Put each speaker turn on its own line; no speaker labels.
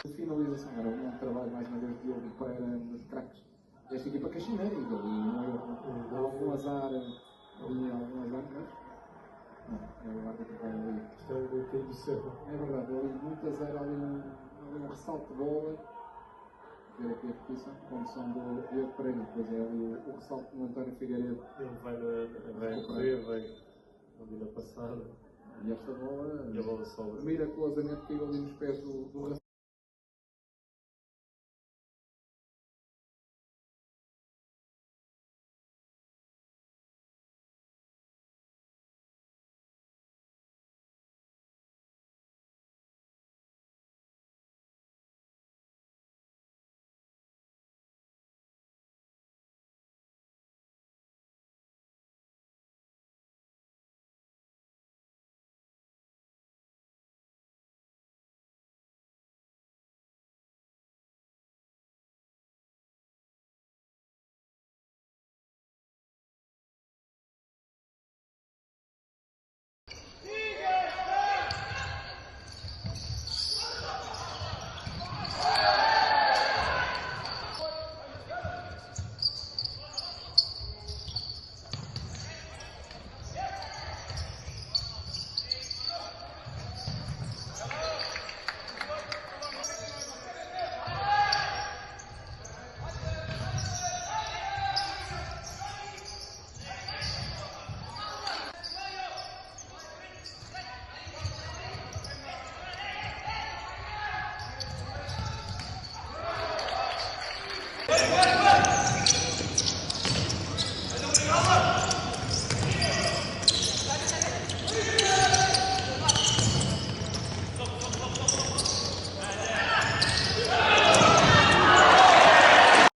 De finalização era um trabalho mais uma vez de Diogo Pereira, um dos craques desta equipa caxineira, e deu algum azar ali, algum azar, mas não, é o árbitro que vai ali.
Isto é o que do Serra.
É verdade, ali muito azar, ali um ressalto de bola, ver aqui a repetição, condução do Diogo Pereira, depois é ali o ressalto do António Figueiredo.
Ele vai correr, vai ali na passada.
E esta bola,
E a bola sobra.
miraculosamente caiu ali nos pés do